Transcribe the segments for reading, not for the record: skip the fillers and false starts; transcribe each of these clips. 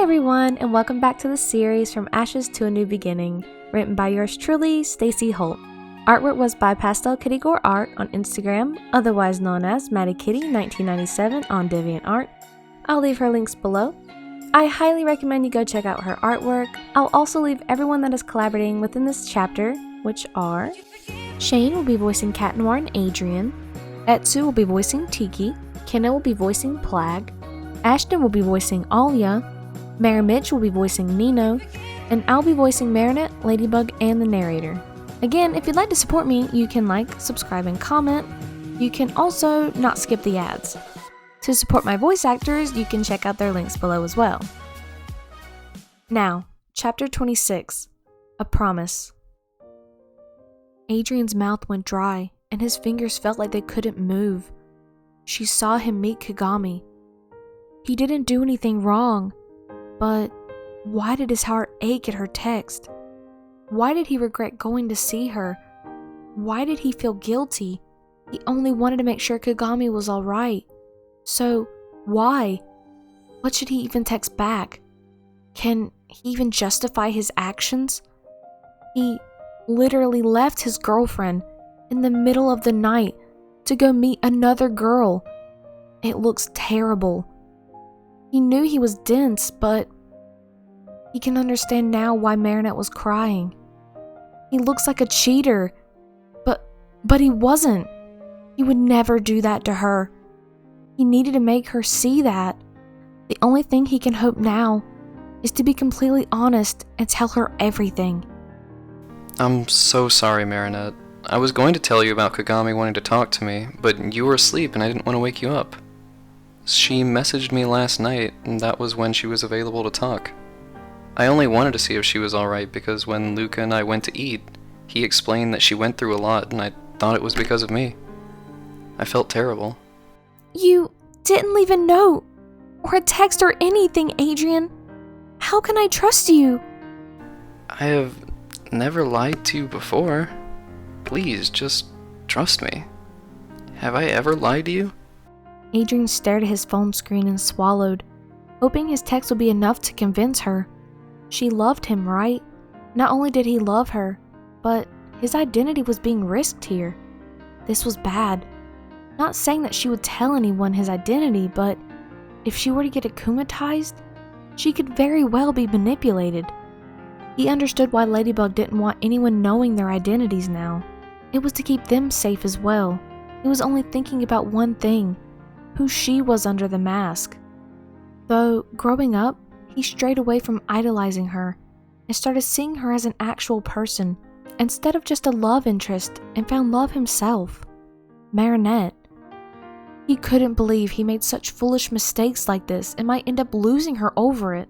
everyone, and welcome back to the series From Ashes to a New Beginning, written by yours truly, Stacey Holt. Artwork was by Pastelkittygoreart on Instagram, otherwise known as Maddie Kitty 1997 on DeviantArt. I'll leave her links below. I highly recommend you go check out her artwork. I'll also leave everyone that is collaborating within this chapter, which are Shane will be voicing Cat Noir and Adrian, Etsu will be voicing Tikki, Kenna will be voicing Plag, Ashton will be voicing Alia, MerryMitch will be voicing Nino, and I'll be voicing Marinette, Ladybug, and the narrator. Again, if you'd like to support me, you can like, subscribe, and comment. You can also not skip the ads. To support my voice actors, you can check out their links below as well. Now, Chapter 26, A Promise. Adrian's mouth went dry, and his fingers felt like they couldn't move. She saw him meet Kagami. He didn't do anything wrong, but why did his heart ache at her text? Why did he regret going to see her? Why did he feel guilty? He only wanted to make sure Kagami was alright. So, why? What should he even text back? Can he even justify his actions? He literally left his girlfriend in the middle of the night to go meet another girl. It looks terrible. He knew he was dense, but he can understand now why Marinette was crying. He looks like a cheater, but he wasn't. He would never do that to her. He needed to make her see that. The only thing he can hope now is to be completely honest and tell her everything. I'm so sorry, Marinette. I was going to tell you about Kagami wanting to talk to me, but you were asleep and I didn't want to wake you up. She messaged me last night, and that was when she was available to talk. I only wanted to see if she was alright because when Luka and I went to eat, he explained that she went through a lot and I thought it was because of me. I felt terrible. You didn't leave a note or a text or anything, Adrian. How can I trust you? I have never lied to you before. Please, just trust me. Have I ever lied to you? Adrian stared at his phone screen and swallowed, hoping his text would be enough to convince her. She loved him, right? Not only did he love her, but his identity was being risked here. This was bad. Not saying that she would tell anyone his identity, but if she were to get akumatized, she could very well be manipulated. He understood why Ladybug didn't want anyone knowing their identities now. It was to keep them safe as well. He was only thinking about one thing, who she was under the mask. Though, growing up, he strayed away from idolizing her and started seeing her as an actual person instead of just a love interest, and found love himself. Marinette. He couldn't believe he made such foolish mistakes like this and might end up losing her over it.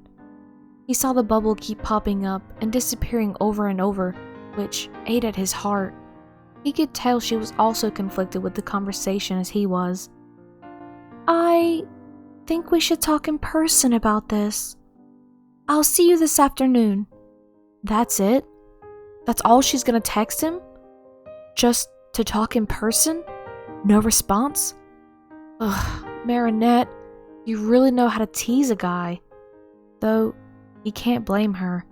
He saw the bubble keep popping up and disappearing over and over, which ate at his heart. He could tell she was also conflicted with the conversation as he was. I think we should talk in person about this. I'll see you this afternoon. That's it? That's all she's gonna text him? Just to talk in person? No response? Ugh, Marinette, you really know how to tease a guy. Though, he can't blame her.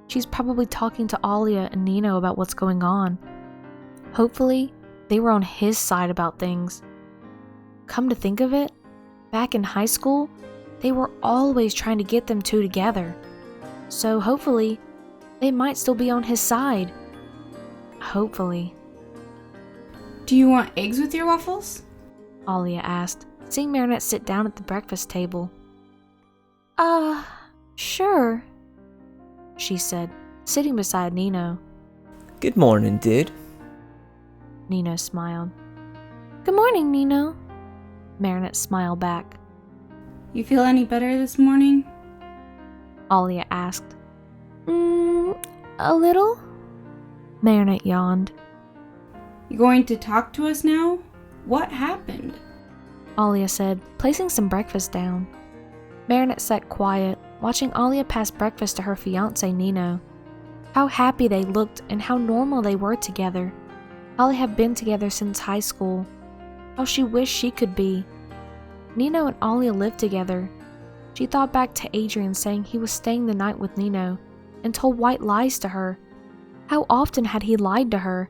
She's probably talking to Alia and Nino about what's going on. Hopefully, they were on his side about things. Come to think of it, back in high school, they were always trying to get them two together. So hopefully, they might still be on his side. Hopefully. Do you want eggs with your waffles? Alia asked, seeing Marinette sit down at the breakfast table. Sure, she said, sitting beside Nino. Good morning, dude. Nino smiled. Good morning, Nino. Marinette smiled back. You feel any better this morning? Alia asked. A little? Marinette yawned. You going to talk to us now? What happened? Alia said, placing some breakfast down. Marinette sat quiet, watching Alia pass breakfast to her fiancé Nino. How happy they looked and how normal they were together. How they have been together since high school. How she wished she could be. Nino and Alia lived together. She thought back to Adrian saying he was staying the night with Nino and told white lies to her. How often had he lied to her?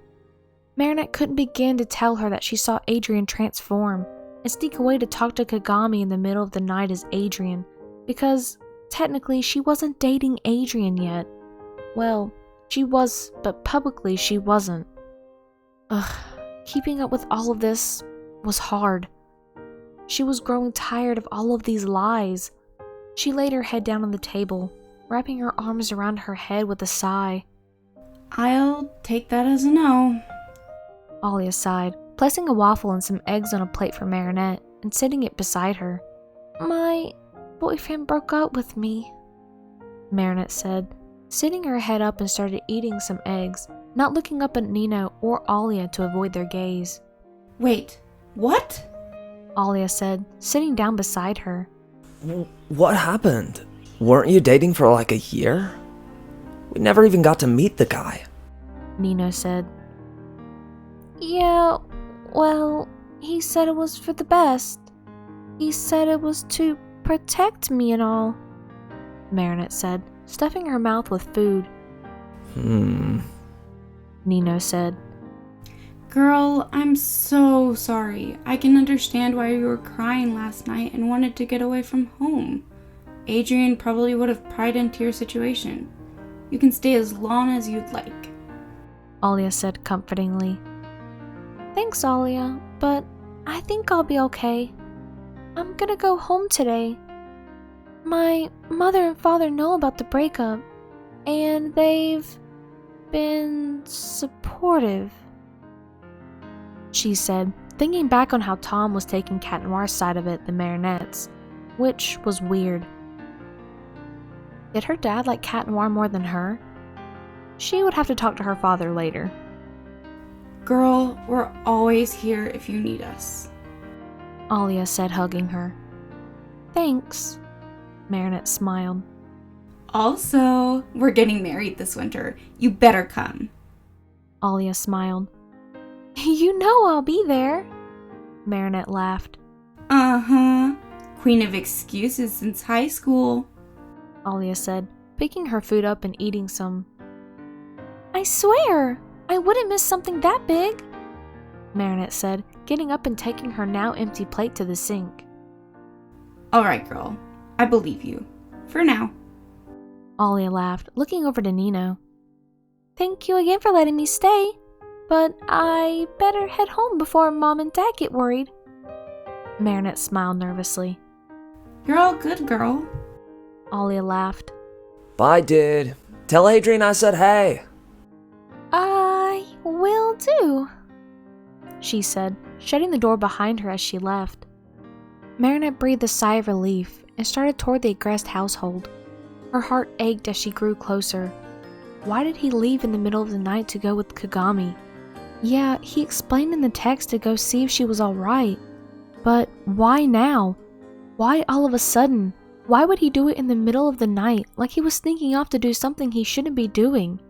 Marinette couldn't begin to tell her that she saw Adrian transform and sneak away to talk to Kagami in the middle of the night as Adrian, because technically she wasn't dating Adrian yet. Well, she was, but publicly she wasn't. Keeping up with all of this was hard. She was growing tired of all of these lies. She laid her head down on the table, wrapping her arms around her head with a sigh. I'll take that as a no. Alia sighed, placing a waffle and some eggs on a plate for Marinette and setting it beside her. My boyfriend broke up with me, Marinette said, sitting her head up and started eating some eggs, not looking up at Nino or Alia to avoid their gaze. Wait, what? Alia said, sitting down beside her. What happened? Weren't you dating for like a year? We never even got to meet the guy. Nino said. Yeah, well, he said it was for the best. He said it was to protect me and all, Marinette said, stuffing her mouth with food. Nino said. Girl, I'm so sorry. I can understand why you were crying last night and wanted to get away from home. Adrian probably would have pried into your situation. You can stay as long as you'd like, Alia said comfortingly. Thanks, Alia, but I think I'll be okay. I'm gonna go home today. My mother and father know about the breakup, and they've been supportive, she said, thinking back on how Tom was taking Cat Noir's side of it than Marinette's, which was weird. Did her dad like Cat Noir more than her? She would have to talk to her father later. Girl, we're always here if you need us, Alia said, hugging her. Thanks, Marinette smiled. Also, we're getting married this winter. You better come, Alia smiled. You know I'll be there, Marinette laughed. Uh-huh. Queen of excuses since high school, Alia said, picking her food up and eating some. I swear, I wouldn't miss something that big, Marinette said, getting up and taking her now empty plate to the sink. Alright, girl. I believe you. For now. Alia laughed, looking over to Nino. Thank you again for letting me stay, but I better head home before Mom and Dad get worried. Marinette smiled nervously. You're all good, girl, Alia laughed. Bye, dude. Tell Adrian I said hey. I will do, she said, shutting the door behind her as she left. Marinette breathed a sigh of relief and started toward the aggressed household. Her heart ached as she grew closer. Why did he leave in the middle of the night to go with Kagami? Yeah, he explained in the text to go see if she was alright. But why now? Why all of a sudden? Why would he do it in the middle of the night, like he was sneaking off to do something he shouldn't be doing?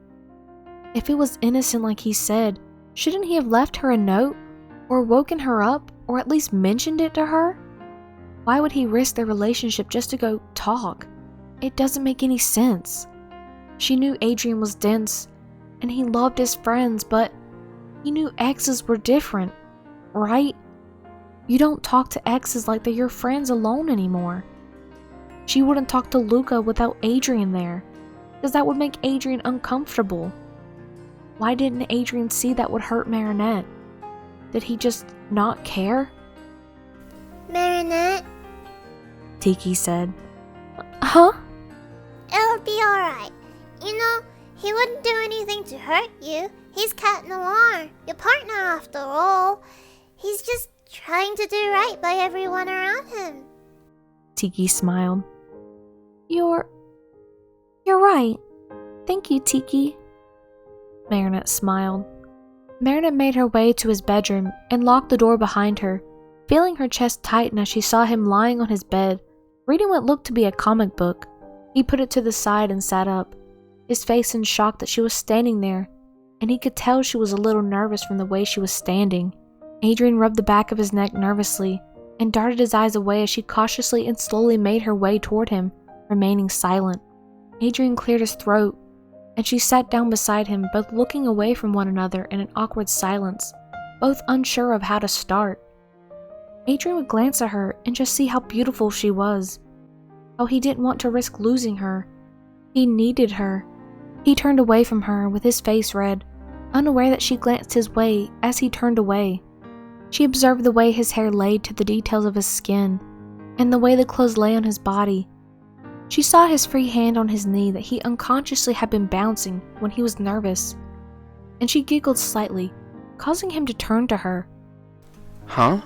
If it was innocent like he said, shouldn't he have left her a note? Or woken her up? Or at least mentioned it to her? Why would he risk their relationship just to go talk? It doesn't make any sense. She knew Adrian was dense, and he loved his friends, but he knew exes were different, right? You don't talk to exes like they're your friends alone anymore. She wouldn't talk to Luka without Adrian there, because that would make Adrian uncomfortable. Why didn't Adrian see that would hurt Marinette? Did he just not care? Marinette, Tikki said. Huh? it'll be alright. You know, he wouldn't do anything to hurt you. He's Cat Noir, your partner after all. He's just trying to do right by everyone around him. Tikki smiled. You're right. Thank you, Tikki. Marinette smiled. Marinette made her way to his bedroom and locked the door behind her, feeling her chest tighten as she saw him lying on his bed, reading what looked to be a comic book. He put it to the side and sat up, his face in shock that she was standing there, and he could tell she was a little nervous from the way she was standing. Adrian rubbed the back of his neck nervously, and darted his eyes away as she cautiously and slowly made her way toward him, remaining silent. Adrian cleared his throat, and she sat down beside him, both looking away from one another in an awkward silence, both unsure of how to start. Adrian would glance at her and just see how beautiful she was. How he didn't want to risk losing her. He needed her. He turned away from her with his face red, unaware that she glanced his way as he turned away. She observed the way his hair laid to the details of his skin, and the way the clothes lay on his body. She saw his free hand on his knee that he unconsciously had been bouncing when he was nervous, and she giggled slightly, causing him to turn to her. Huh?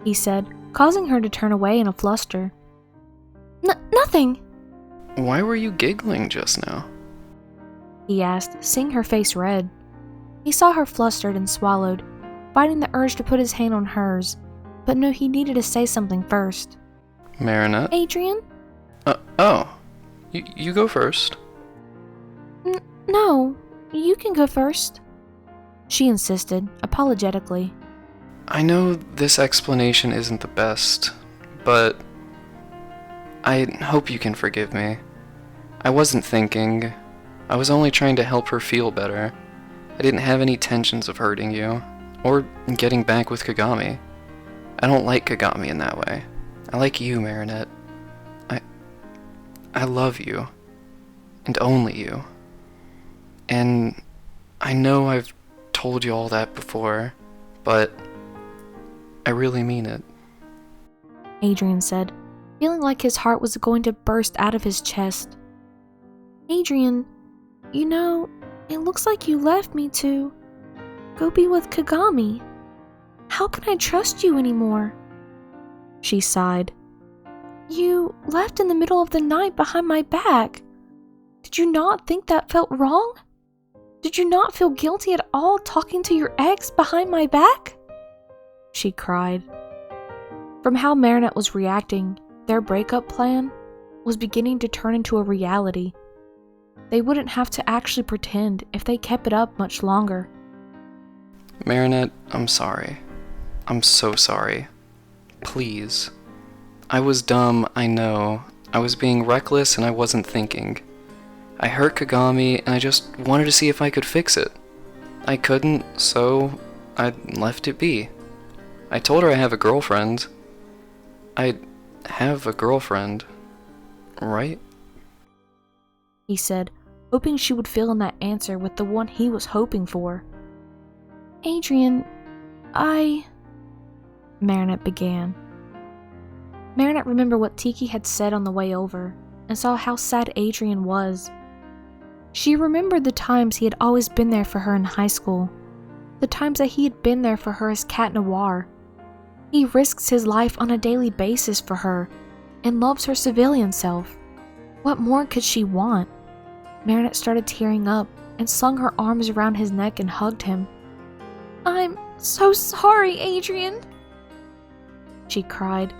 He said, causing her to turn away in a fluster. Nothing, Why were you giggling just now? he asked, seeing her face red. He saw her flustered and swallowed, fighting the urge to put his hand on hers, but knew he needed to say something first. Marinette? Adrian? Oh. You go first. No, you can go first, she insisted, apologetically. I know this explanation isn't the best, but I hope you can forgive me. I wasn't thinking. I was only trying to help her feel better. I didn't have any intentions of hurting you, or getting back with Kagami. I don't like Kagami in that way. I like you, Marinette. I love you. And only you. And I know I've told you all that before, but I really mean it. Adrian said, feeling like his heart was going to burst out of his chest. Adrian, you know, it looks like you left me to go be with Kagami. How can I trust you anymore? She sighed. You left in the middle of the night behind my back. Did you not think that felt wrong? Did you not feel guilty at all talking to your ex behind my back? She cried. From how Marinette was reacting, their breakup plan was beginning to turn into a reality. They wouldn't have to actually pretend if they kept it up much longer. Marinette, I'm sorry. I'm so sorry. Please. I was dumb, I know. I was being reckless and I wasn't thinking. I hurt Kagami and I just wanted to see if I could fix it. I couldn't, so I left it be. I told her I have a girlfriend. I have a girlfriend, right? He said, hoping she would fill in that answer with the one he was hoping for. Adrian, Marinette began. Marinette remembered what Tikki had said on the way over, and saw how sad Adrian was. She remembered the times he had always been there for her in high school, the times that he had been there for her as Cat Noir. He risks his life on a daily basis for her, and loves her civilian self. What more could she want? Marinette started tearing up, and slung her arms around his neck and hugged him. I'm so sorry, Adrian, she cried.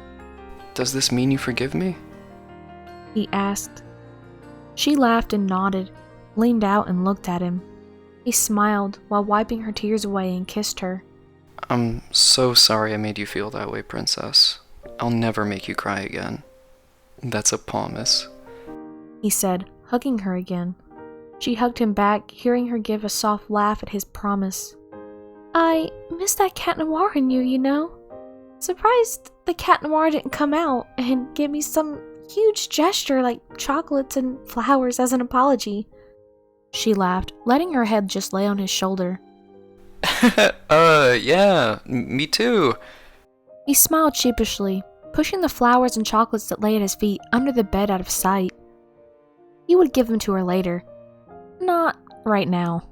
Does this mean you forgive me? He asked. She laughed and nodded, leaned out and looked at him. He smiled while wiping her tears away and kissed her. I'm so sorry I made you feel that way, Princess. I'll never make you cry again. That's a promise. He said, hugging her again. She hugged him back, hearing her give a soft laugh at his promise. I miss that Cat Noir in you, you know? Surprised the Cat Noir didn't come out and give me some huge gesture like chocolates and flowers as an apology. She laughed, letting her head just lay on his shoulder. Yeah, me too. He smiled sheepishly, pushing the flowers and chocolates that lay at his feet under the bed out of sight. He would give them to her later. Not right now.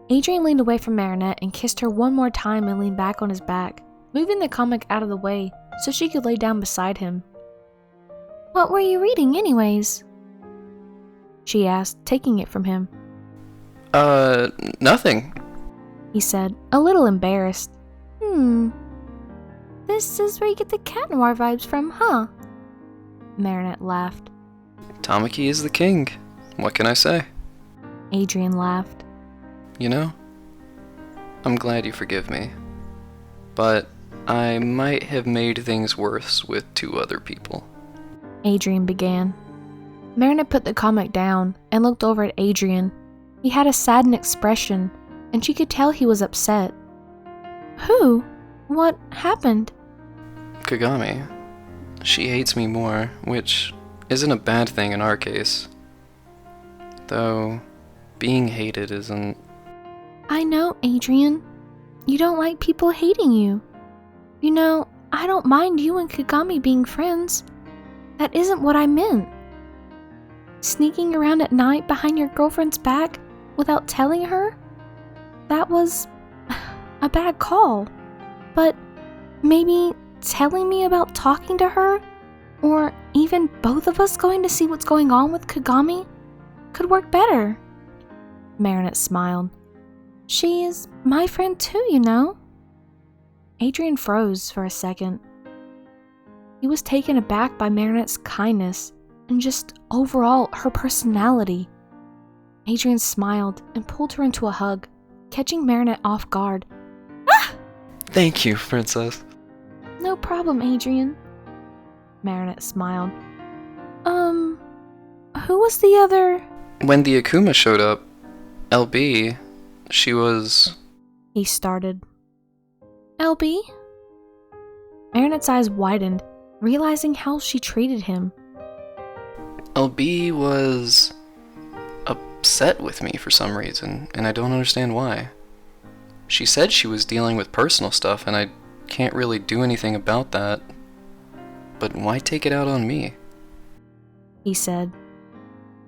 Adrian leaned away from Marinette and kissed her one more time and leaned back on his back, moving the comic out of the way so she could lay down beside him. What were you reading anyways? She asked, taking it from him. Nothing. He said, a little embarrassed. This is where you get the Cat Noir vibes from, huh? Marinette laughed. Tamaki is the king. What can I say? Adrian laughed. You know, I'm glad you forgive me. But I might have made things worse with 2 other people. Adrian began. Marinette put the comic down and looked over at Adrian. He had a saddened expression, and she could tell he was upset. Who? What happened? Kagami. She hates me more, which isn't a bad thing in our case. Though, being hated isn't... I know, Adrian. You don't like people hating you. You know, I don't mind you and Kagami being friends. That isn't what I meant. Sneaking around at night behind your girlfriend's back without telling her? That was a bad call. But maybe telling me about talking to her, or even both of us going to see what's going on with Kagami, could work better. Marinette smiled. She is my friend too, you know. Adrian froze for a second. He was taken aback by Marinette's kindness and just overall her personality. Adrian smiled and pulled her into a hug, catching Marinette off guard. Ah! Thank you, Princess. No problem, Adrian. Marinette smiled. Who was the other? When the Akuma showed up, LB, she was... He started. LB? Marinette's eyes widened, realizing how she treated him. LB was upset with me for some reason, and I don't understand why. She said she was dealing with personal stuff, and I can't really do anything about that. But why take it out on me? He said.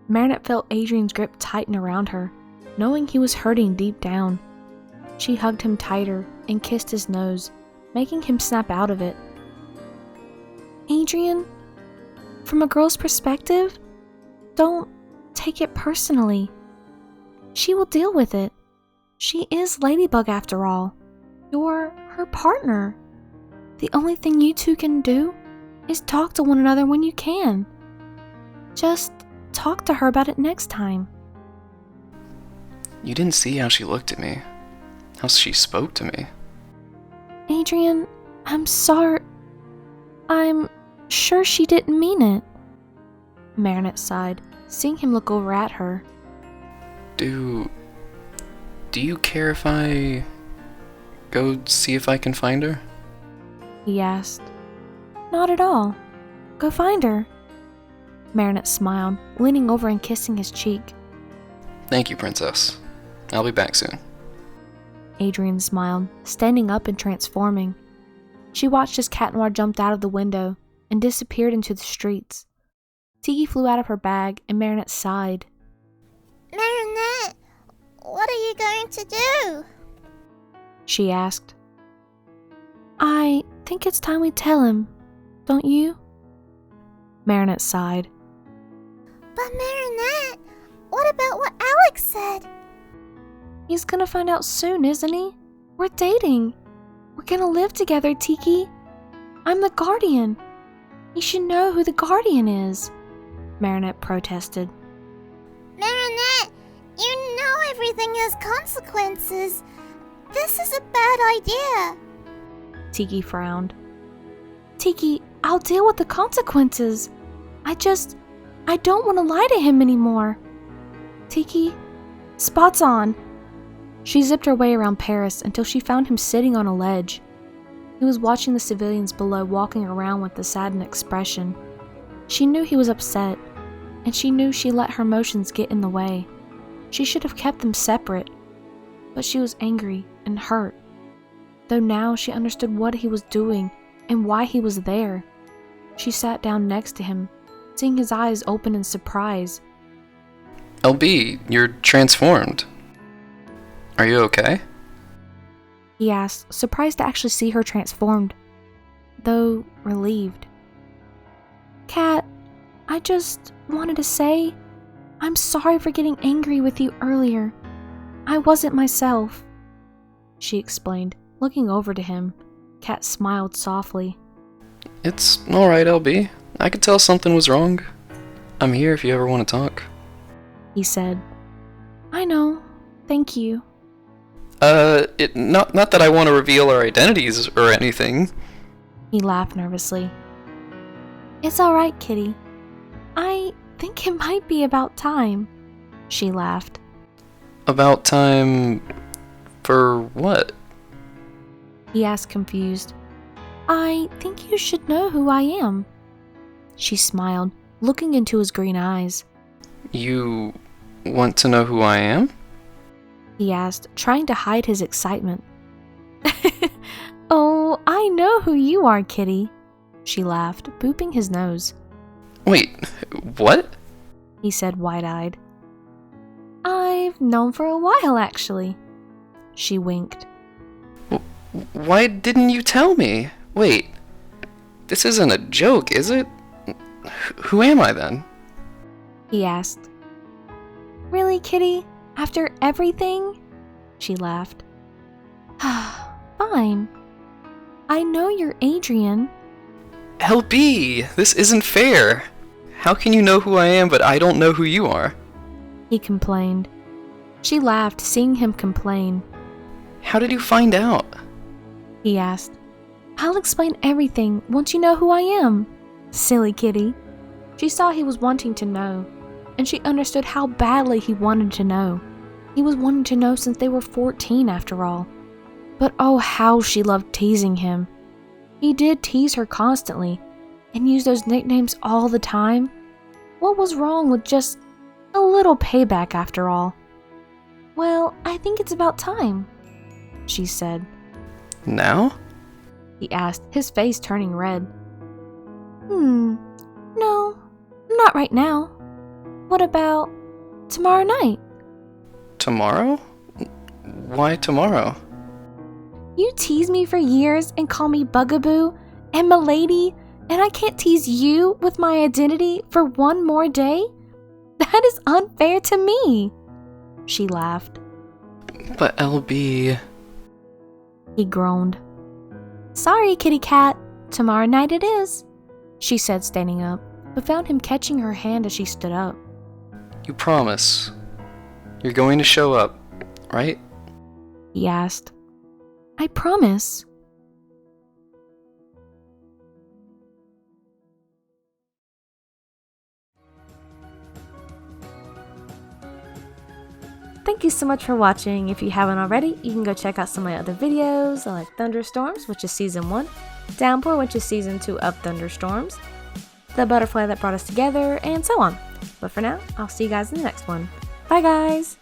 Marinette felt Adrian's grip tighten around her, knowing he was hurting deep down. She hugged him tighter and kissed his nose, making him snap out of it. Adrian, from a girl's perspective, don't take it personally. She will deal with it. She is Ladybug after all. You're her partner. The only thing you two can do is talk to one another when you can. Just talk to her about it next time. You didn't see how she looked at me. How she spoke to me. Adrian, I'm sorry. I'm sure she didn't mean it. Marinette sighed, seeing him look over at her. Do you care if I go see if I can find her? He asked. Not at all. Go find her. Marinette smiled, leaning over and kissing his cheek. Thank you, Princess. I'll be back soon. Adrian smiled, standing up and transforming. She watched as Cat Noir jumped out of the window and disappeared into the streets. Tikki flew out of her bag and Marinette sighed. Marinette, what are you going to do? She asked. I think it's time we tell him, don't you? Marinette sighed. But Marinette, what about what Alix said? He's gonna find out soon, isn't he? We're dating. We're gonna live together, Tikki. I'm the guardian. He should know who the guardian is, Marinette protested. Marinette, you know everything has consequences. This is a bad idea. Tikki frowned. Tikki, I'll deal with the consequences. I don't want to lie to him anymore. Tikki, spots on. She zipped her way around Paris until she found him sitting on a ledge. He was watching the civilians below walking around with a saddened expression. She knew he was upset, and she knew she let her emotions get in the way. She should have kept them separate, but she was angry and hurt, though now she understood what he was doing and why he was there. She sat down next to him, seeing his eyes open in surprise. LB, you're transformed. Are you okay? He asked, surprised to actually see her transformed, though relieved. Cat, I just wanted to say, I'm sorry for getting angry with you earlier. I wasn't myself, she explained, looking over to him. Cat smiled softly. It's alright, LB. I could tell something was wrong. I'm here if you ever want to talk. He said. I know. Thank you. Not that I want to reveal our identities or anything. He laughed nervously. It's alright, Kitty. I think it might be about time. She laughed. About time for what? He asked, confused. I think you should know who I am. She smiled, looking into his green eyes. You want to know who I am? He asked, trying to hide his excitement. Oh, I know who you are, Kitty. She laughed, booping his nose. Wait, what? He said, wide-eyed. I've known for a while, actually. She winked. Why didn't you tell me? Wait, this isn't a joke, is it? Who am I then? He asked. Really, Kitty? After everything? She laughed. Fine. I know you're Adrian. LB, this isn't fair. How can you know who I am, but I don't know who you are? He complained. She laughed, seeing him complain. How did you find out? He asked. I'll explain everything once you know who I am. Silly Kitty. She saw he was wanting to know, and she understood how badly he wanted to know. He was wanting to know since they were 14 after all. But oh, how she loved teasing him. He did tease her constantly, and used those nicknames all the time. What was wrong with just a little payback after all? Well, I think it's about time, she said. Now? He asked, his face turning red. No, not right now. What about tomorrow night? Tomorrow? Why tomorrow? You tease me for years and call me Bugaboo and Milady, and I can't tease you with my identity for one more day? That is unfair to me. She laughed. But LB... He groaned. Sorry, kitty cat. Tomorrow night it is, she said, standing up, but found him catching her hand as she stood up. You promise. You're going to show up, right? He asked. I promise. Thank you so much for watching. If you haven't already, you can go check out some of my other videos, like Thunderstorms, which is Season 1, Downpour, which is Season 2 of Thunderstorms, The Butterfly That Brought Us Together, and so on. But for now, I'll see you guys in the next one. Bye guys!